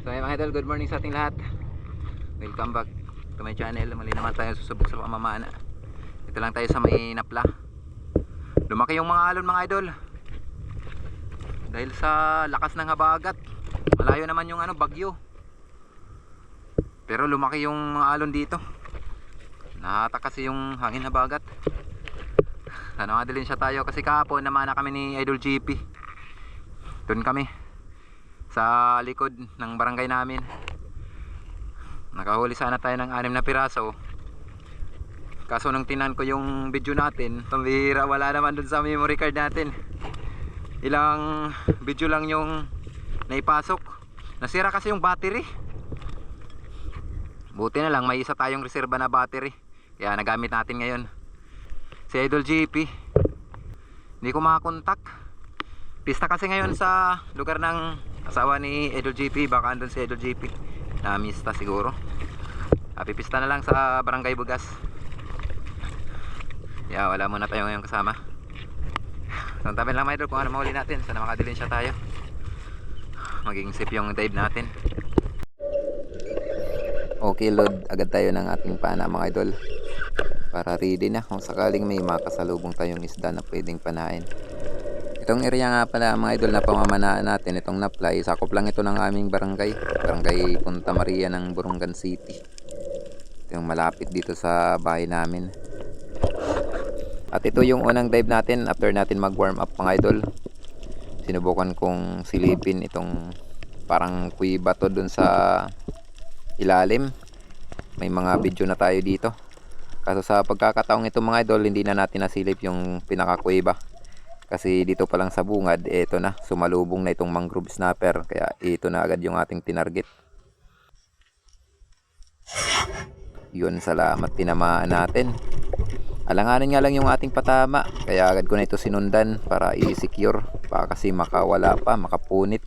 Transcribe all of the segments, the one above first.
So mga idol, good morning sa ating lahat. Welcome back to my channel. Mali naman tayo susubok sa pamamana. Ito lang tayo sa may napla. Lumaki yung mga alon mga idol. Dahil sa lakas ng habagat. Malayo naman yung bagyo. Pero lumaki yung mga alon dito. Nahatak kasi yung hangin habagat. Sana nga dilin siya tayo kasi kahapon namana kami ni Idol GP. Doon kami sa likod ng barangay namin. Nakahuli sana tayo ng 6 na piraso. Kaso nung tinan ko yung video natin, pambihira, wala naman dun sa memory card natin. Ilang video lang yung naipasok. Nasira kasi yung battery. Buti na lang may isa tayong reserba na battery, kaya nagamit natin ngayon. Si Idol GP hindi ko makakontak. Pista kasi ngayon sa lugar ng asawa ni Idol GP. Baka andun si Idol GP, namista siguro. Pipista na lang sa Barangay Bugas. Yeah, wala muna tayo ngayon kasama. Tantabi lang mga idol kung ano mahuli natin. Sana makadilin siya tayo. Maging safe yung dive natin. Okay, load agad tayo ng ating pana mga idol, para ready na kung sakaling may makasalubong tayong isda na pwedeng panain. Itong area nga pala mga idol na pamamanaan natin, itong naplay, sakop lang ito ng aming barangay, Barangay Punta Maria ng Borongan City. Ito yung malapit dito sa bahay namin. At ito yung unang dive natin after natin mag warm up mga idol. Sinubukan kong silipin itong parang kuy bato dun sa ilalim. May mga video na tayo dito. Kaso sa pagkakataong ito mga idol, hindi na natin nasilip yung pinaka-kuweba. Kasi dito pa lang sa bungad, ito na, sumalubong na itong mangrove snapper. Kaya ito na agad yung ating tinarget. Yun, salamat, tinamaan natin. Alanganin nga lang yung ating patama, kaya agad ko na ito sinundan para i-secure. Baka kasi makawala pa, makapunit.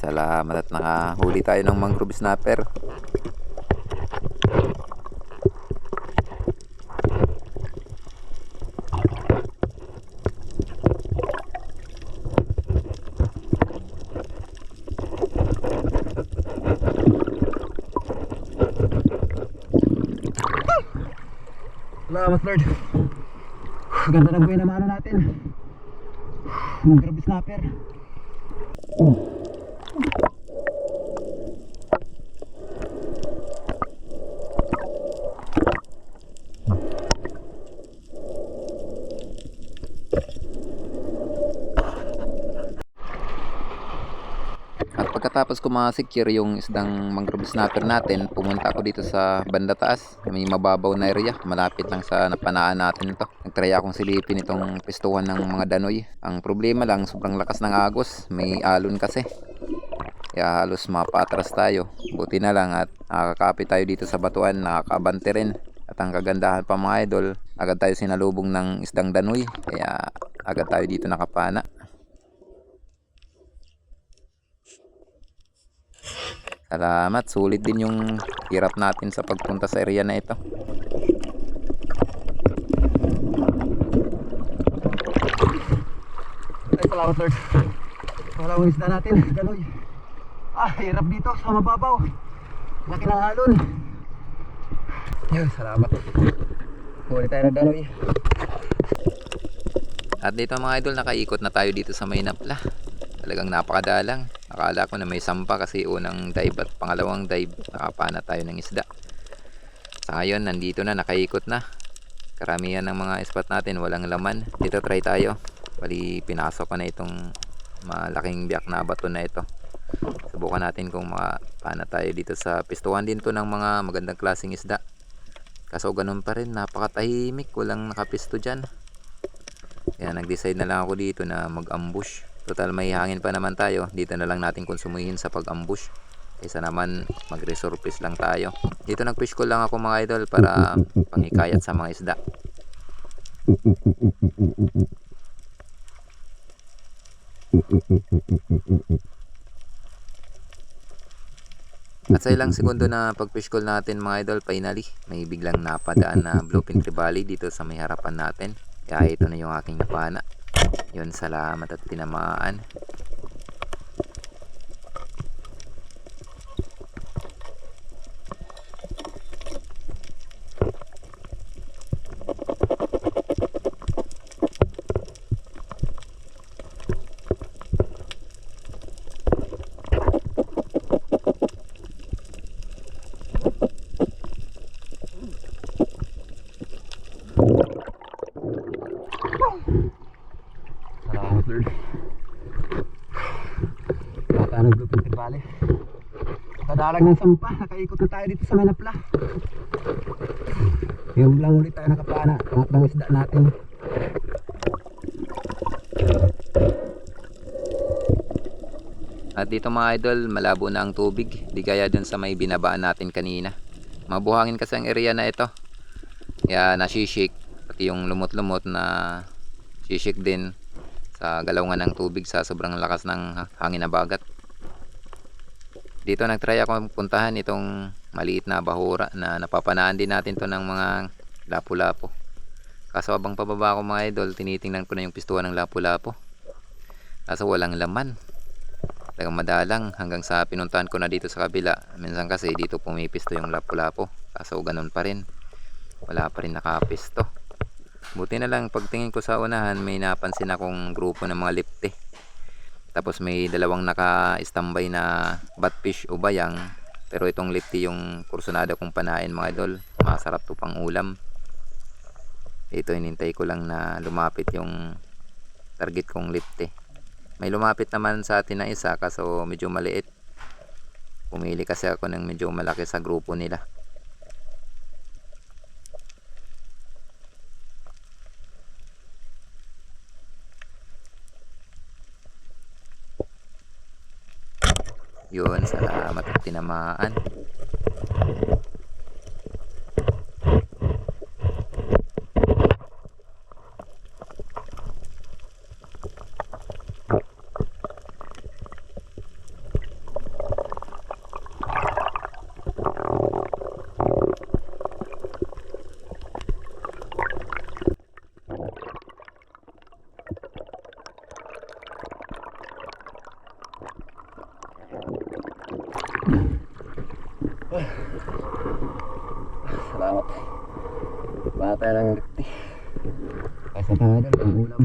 Salamat at nakahuli tayo ng mangrove snapper. Salamat Lord. Ganda ng buhay na mano natin. Mangrove snapper. At pagkatapos ko ma-secure yung isdang mangrove snapper natin, pumunta ako dito sa banda taas. May mababaw na area, malapit lang sa napanaan natin ito. Nagtry akong silipin itong pistuhan ng mga danoy. Ang problema lang, sobrang lakas ng agos, may alon kasi. Kaya halos mapatras tayo. Buti na lang at nakakapit tayo dito sa batuan, nakakabante rin. At ang kagandahan pa mga idol, agad tayo sinalubong ng isdang danoy. Kaya agad tayo dito nakapana. Salamat, sulit din yung hirap natin sa pagpunta sa area na ito. Ay, salamat Lord. Wala ang isda natin, ganoy. Hirap dito sa mababaw. Laki ng alon. Yun, salamat. Huli tayo ng ganoy. At dito mga idol, nakaikot na tayo dito sa may napla. Talagang napakadalang. Akala ko na may sampa kasi unang dive at pangalawang dive nakapana tayo ng isda. Sa ngayon, nandito na, nakaikot na. Karamihan ng mga spot natin walang laman. Dito try tayo. Bali, pinasok ko na itong malaking biyak na bato na ito. Subukan natin kung makapana tayo dito sa pistuhan din to ng mga magandang klaseng isda. Kaso ganun pa rin, napakatahimik, walang nakapisto dyan. Kaya nag-decide na lang ako dito na mag-ambush. Total may hangin pa naman tayo, dito na lang natin konsumuhin sa pag-ambush. Kaysa naman mag-resurface lang tayo. Dito nag-fish call lang ako mga idol para pangikayat sa mga isda. At sa ilang segundo na pag-fish call natin mga idol, finally, may biglang napadaan na bluefin trevally dito sa may harapan natin. Kaya ito na yung aking napana. Yun, salamat at tinamaan. Salamat Lord. Mata ng bluefin trevally. Kadalag ng sampa, nakaikot na tayo dito sa Manapla. Yung lang ulit tayo nakapana, pangatlong isda natin. At dito mga idol, malabo na ang tubig. Di kaya dun sa may binabaan natin kanina. Mabuhangin kasi ang area na ito. Kaya nasishake. Pati yung lumot-lumot na shishake din sa galawgan ng tubig sa sobrang lakas ng hangin na bagat. Dito nagtry ako puntahan itong maliit na bahura na napapanaan din natin to ng mga lapu-lapo. Kaso habang pababa ko mga idol, tinitingnan ko na yung pistuan ng lapu-lapo. Kaso walang laman. Talagang madalang hanggang sa pinuntahan ko na dito sa kabila. Minsan kasi dito pumipisto yung lapu-lapo. Kaso ganun pa rin. Wala pa rin nakapisto. Buti na lang pagtingin ko sa unahan, may napansin akong grupo ng mga lipte. Tapos may dalawang naka-standby na batfish o bayang. Pero itong lipte yung kursunada kong panain mga idol. Masarap to pang ulam. Ito hinintay ko lang na lumapit yung target kong lipte. May lumapit naman sa atin na isa kaso medyo maliit. Pumili kasi ako ng medyo malaki sa grupo nila. Yun, salamat at tinamaan. Salamat. Bata ng lipte. Kasi mga idol, ang ulam.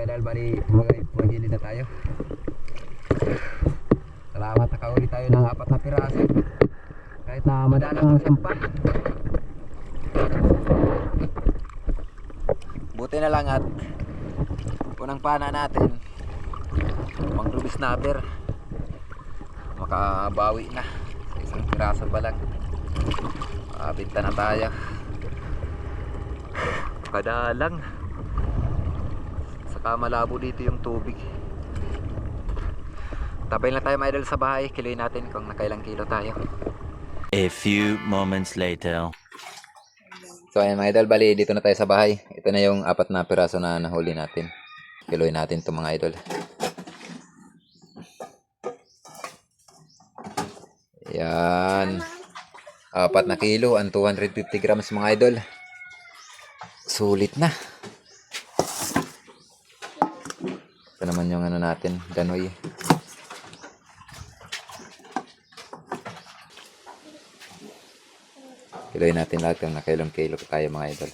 Dahil bali magilid na tayo. Salamat, nakauli tayo ng 4 na piraso kahit na madalang ang sampa. Buti na lang at unang pana natin pang ruby snapper, makabawi na sa isang piraso pa lang. Makabinta na tayo. Kadalang saka malabo dito yung tubig. Tabay na tayo mga idol sa bahay. Kiloin natin kung nakailang kilo tayo. A few moments later. So ayan mga idol, bali dito na tayo sa bahay. Ito na yung 4 na piraso na nahuli natin. Kiloin natin ito mga idol. Yan, 4 na kilo ang 250 grams mga idol. Sulit na. Ito naman yung ano natin, danoy. Kiloin natin lahat kung nakailang kilo tayo mga idol.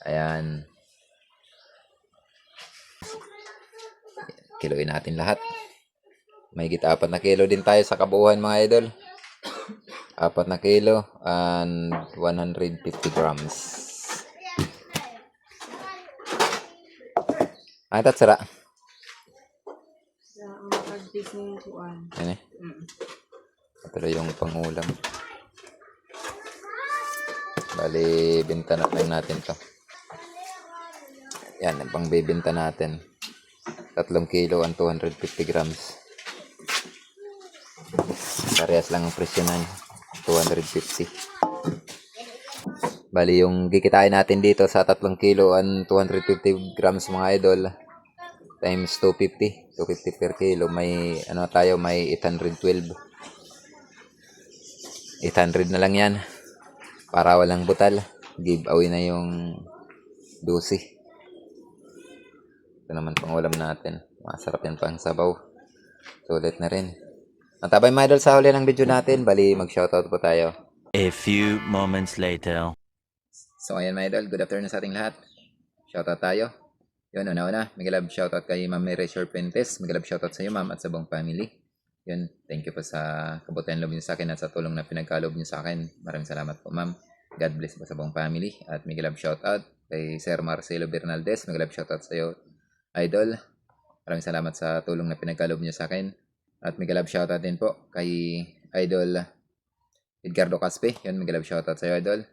Ayan. Kiloin natin lahat. May higit 4 na kilo din tayo sa kabuuan mga idol. 4 na kilo and 150 grams. Atat sara. Sa ang pag-bis ng kuan. Yan eh. Ito na yung pangulam. Bali, binta na lang natin to. Yan, ang pangbibinta natin. 3 kilo ang 250 grams. Parehas lang ang presyo na 250. Bali, yung gikitain natin dito sa 3 kilo ang 250 grams mga idol times 250 per kilo, may ano tayo, may 812. 800 na lang yan para walang butal. Giveaway na yung 12. Ito naman pang ulam natin, masarap yan pang sabaw, sulit na rin. Matabay mga idol sa huli ng video natin. Bali, mag shoutout po tayo. A few moments later. So ayan mga idol, good afternoon sa ating lahat. Shoutout tayo. Yun, una-una, Miguel shoutout kay Ma'am Mary Sorpentes. Miguel shoutout sa iyo ma'am at sa buong family. Yun, thank you po sa kabutihan loob niyo sa akin at sa tulong na pinagkaloob niyo sa akin. Maraming salamat po ma'am. God bless po sa buong family. At Miguel shoutout kay Sir Marcelo Bernaldez. Miguel shoutout sa iyo idol. Maraming salamat sa tulong na pinagkaloob niyo sa akin. At Miguel shoutout din po kay idol Edgardo Caspe. Yun, Miguel shoutout sa iyo idol.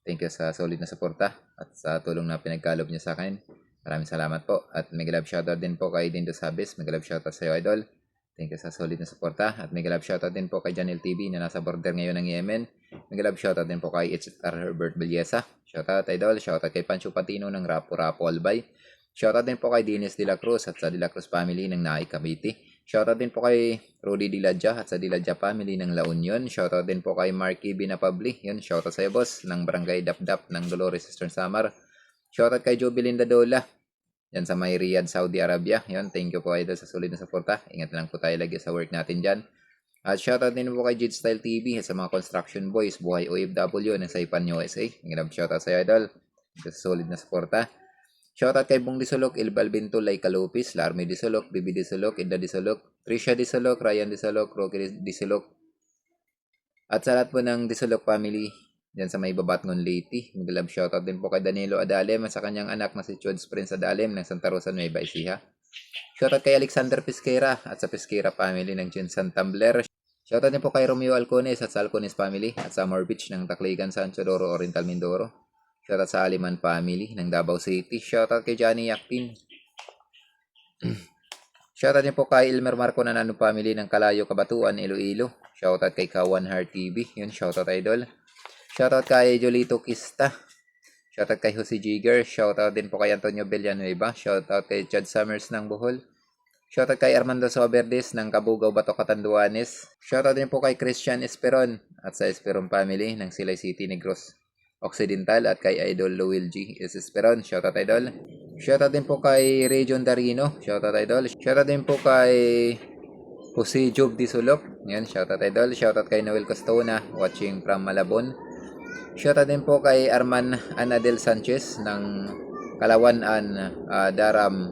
Thank you sa solid na suporta at sa tulong na pinagkaloob niyo sa akin. Maraming salamat po. At mega love shoutout din po kay Dindo Sabes. Mega love shoutout sa iyo, idol. Thank you sa solid na suporta. At mega love shoutout din po kay Janel TV na nasa border ngayon ng Yemen. Mega love shoutout din po kay HR Herbert Villesa. Shoutout, idol. Shoutout kay Pancho Patino ng Rapo Albay. Shoutout din po kay Dennis De La Cruz at sa De La Cruz family ng Naay Cavite. Shoutout din po kay Rudy Diladja at sa Diladja family ng La Union. Shoutout din po kay Marky Binapabli. Yun, shoutout sa iyo, boss, ng Barangay Dapdap ng Dolores, Eastern Samar. Shoutout kay Jobelinda Dola. Yan sa may Riyadh, Saudi Arabia. Yun, thank you po idol sa solid na suporta. Ingat lang po tayo lagi sa work natin dyan. At shoutout din po kay Jid Style TV at sa mga construction boys, buhay OFW ng Saipan, USA. Shoutout sa iyo, idol. Sa solid na suporta. Shoutout kay Bong Disolok, El Balbinto, Laika Lopez, Larmy Disolok, Bibi Disolok, Ida Disolok, Trisha Disolok, Ryan Disolok, Rocky Disolok. At sa lahat po ng Disolok family dyan sa may Babatngon Leyte. Mag-love shoutout din po kay Danilo Adalem at sa kanyang anak na si Chods Prince Adalem ng Santa Rosa, Nueva Ecija. Shoutout kay Alexander Pesquera at sa Pesquera family ng Jinsan Tumbler. Shoutout din po kay Romeo Alcones at sa Alcones family at sa More Beach ng Tacligan, San Chodoro, Oriental Mindoro. Shoutout sa Aliman family ng Davao City. Shoutout kay Johnny Yakpin. Shoutout din po kay Elmer Marco Nanano family ng Kalayo, Kabatuan, Iloilo. Shoutout kay Kawan Heart TV. Yun, shoutout idol. Shoutout kay Jolito Kista. Shoutout kay Jose Jigger. Shoutout din po kay Antonio Villanueva. Shoutout kay Chad Summers ng Bohol. Shoutout kay Armando Soberdes ng Kabugaw, Bato, Catanduanes. Shoutout din po kay Christian Esperon at sa Esperon family ng Silay City, Negros Occidental at kay Idol Lowell G. S. Esperon. Shoutout idol. Shoutout din po kay Region Darino. Shoutout idol. Shoutout din po kay Jose Job Disolok. Yan, shoutout idol. Shoutout kay Noel Costona watching from Malabon. Shoutout din po kay Arman Anadel Sanchez ng Kalawan Daram,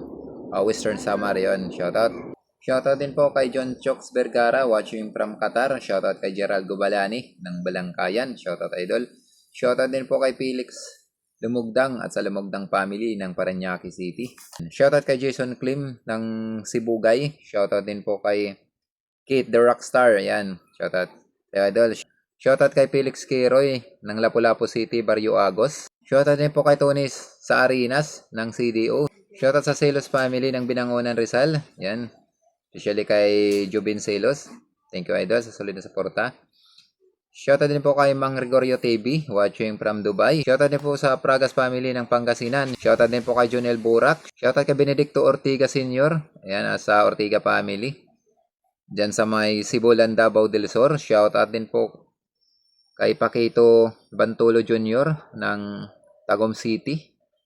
Western Samar. Yan, shoutout. Shoutout din po kay John Choks Vergara watching from Qatar. Shoutout kay Gerald Gubalani ng Balangkayan. Shoutout idol. Shoutout din po kay Felix Lumugdang at sa Lumugdang family ng Parañaque City. Shoutout kay Jason Klim ng Sibugay. Shoutout din po kay Kate the Rockstar. Ayan, shoutout kay idol. Shoutout kay Felix Kiroy ng Lapu-Lapu City, Barrio Agos. Shoutout din po kay Tonis sa Arinas ng CDO. Shoutout sa Celos family ng Binangonan, Rizal. Ayan, especially kay Jubin Celos. Thank you idol sa solid na suporta. Shoutout din po kay Mang Gregorio TV watching from Dubai. Shoutout din po sa Pragas family ng Pangasinan. Shoutout din po kay Junel Burak. Shoutout kay Benedicto Ortiga Sr. Ayan, sa Ortiga family diyan sa may Sibulan, Davao del Sur. Shoutout din po kay Paquito Bantulo Jr. ng Tagum City.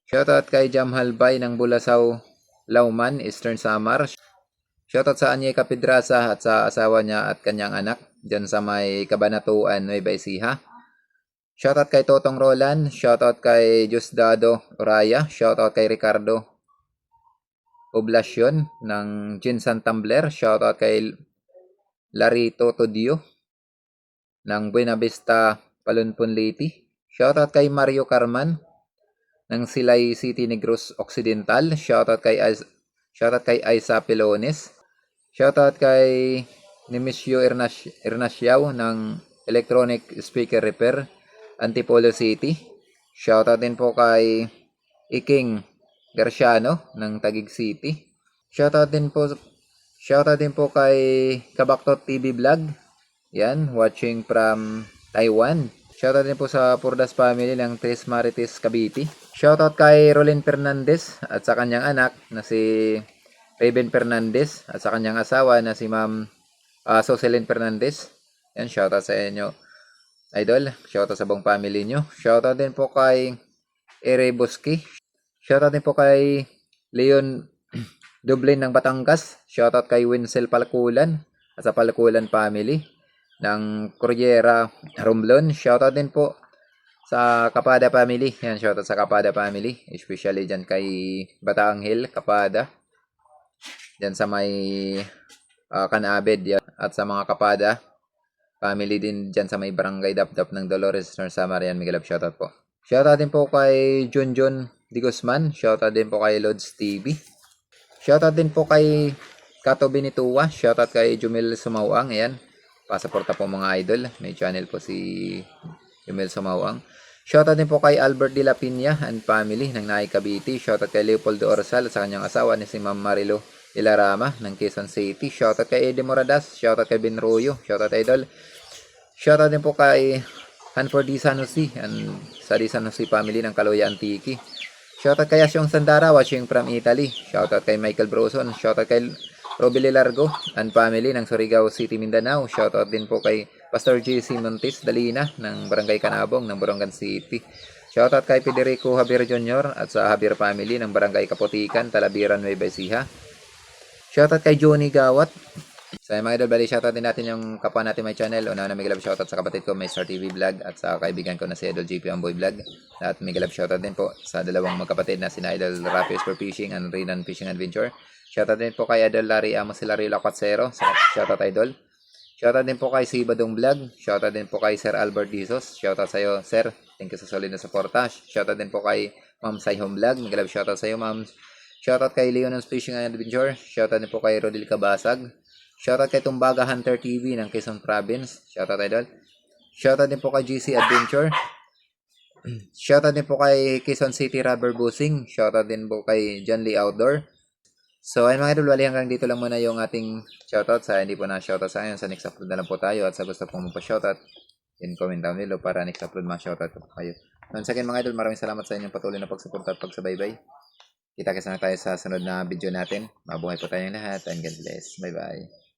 Shoutout kay Jamhal Bay ng Bulasaw, Lauman, Eastern Samar. Shoutout sa Anye Capidrasa at sa asawa niya at kanyang anak dyan sa may Cabanatuan, Nueva Ecija. Shoutout kay Totong Roland. Shoutout kay Diosdado Oraya. Shoutout kay Ricardo Poblacion ng Jinsan Tumbler. Shoutout kay Larito Todio ng Buena Vista, Palunpun Leyte. Shoutout kay Mario Carman ng Silay City, Negros Occidental. Shoutout kay Shoutout kay Aiza Pilones. Shoutout kay Nemesio Ernaciao ng Electronic Speaker Repair, Antipolo City. Shoutout din po kay Iking Garciano ng Taguig City. Shoutout din po kay Kabaktot TV Vlog. Yan, watching from Taiwan. Shoutout din po sa Purdas family ng Tres Marites Cavite. Shoutout kay Rolin Fernandez at sa kanyang anak na si Raven Fernandez at sa kanyang asawa na si Ma'am Soselyn Fernandez. Yan, shoutout sa inyo, idol. Shoutout sa buong family nyo. Shoutout din po kay Ere Boski. Shoutout din po kay Leon Dublin ng Batangas. Shoutout kay Winsel Palkulan at sa Palkulan family ng Cordillera Romblon. Shoutout din po sa Kapada family. Yan, shoutout sa Kapada family. Especially dyan kay Bataang Hill, Kapada. Dyan sa may Canabed yan. At sa mga Kapada family din dyan sa may Barangay Dapdap ng Dolores, North Samarian, Miguelab. Shoutout po. Shoutout din po kay Junjun Di Guzman. Shoutout din po kay Lods TV. Shoutout din po kay Kato Benituwa. Shoutout kay Jumel Sumawang. Ayan. Pasaporta po mga idol. May channel po si Jumel Sumawang. Shoutout din po kay Albert De La Piña and family ng Naay Cavite. Shoutout kay Leopoldo Orsal at sa kanyang asawa ni si Ma'am Marilo Ilarama ng Quezon City. Shoutout kay Eddie Moradas. Shoutout kay Ben Royo. Shoutout idol. Shoutout din po kay Hanford Di San Jose and sa Di San Jose family ng Kaloya Antique. Shoutout kay Asyong Sandara watching from Italy. Shoutout kay Michael Broson. Shoutout kay Robili Largo and family ng Surigao City, Mindanao. Shoutout din po kay Pastor J.C. Montes Dalina ng Barangay Canabong ng Borongan City. Shoutout kay Federico Javier Jr. at sa Javier family ng Barangay Kaputikan, Talabiran, Nueva Ecija. Shoutout kay Johnny Gawat. So mga idol, bali shoutout din natin yung kapwa natin may channel. Una na Miguelab shoutout sa kapatid ko, may Star TV Vlog, at sa kaibigan ko na si Idol GP Amboy Vlog. At Miguelab shoutout din po sa dalawang magkapatid na sina Idol Rapios for Fishing and Rinan Fishing Adventure. Shoutout din po kay Idol Larry Amos Hilario Lacuatsero. Shoutout idol. Shoutout din po kay Sibadong Vlog. Shoutout din po kay Sir Albert Dizos. Shoutout sa iyo, Sir. Thank you sa solid na suporta. Shoutout din po kay Ma'am Saihom Vlog. Miguelab shoutout sa iyo, Ma'am. Shoutout kay Leon's Fishing and Adventure. Shoutout din po kay Rodil Kabasag. Shoutout kay Tumbaga Hunter TV ng Quezon Province. Shoutout idol. Shoutout din po kay GC Adventure. Shoutout din po kay Quezon City Rubber Busing. Shoutout din po kay John Lee Outdoor. So ayun mga idol, wali hanggang dito lang muna yung ating shoutout. Sa hindi po na shoutout sa ngayon, sa next upload na lang po tayo. At sa gusto pong magpa-shoutout, in comment down below para next upload ma-shoutout po kayo. Once again mga idol, maraming salamat sa inyong patuloy na pagsuporta at pagsabaybay. Kita-kits na tayo sa sunod na video natin. Mabuhay po tayong lahat and God bless. Bye bye.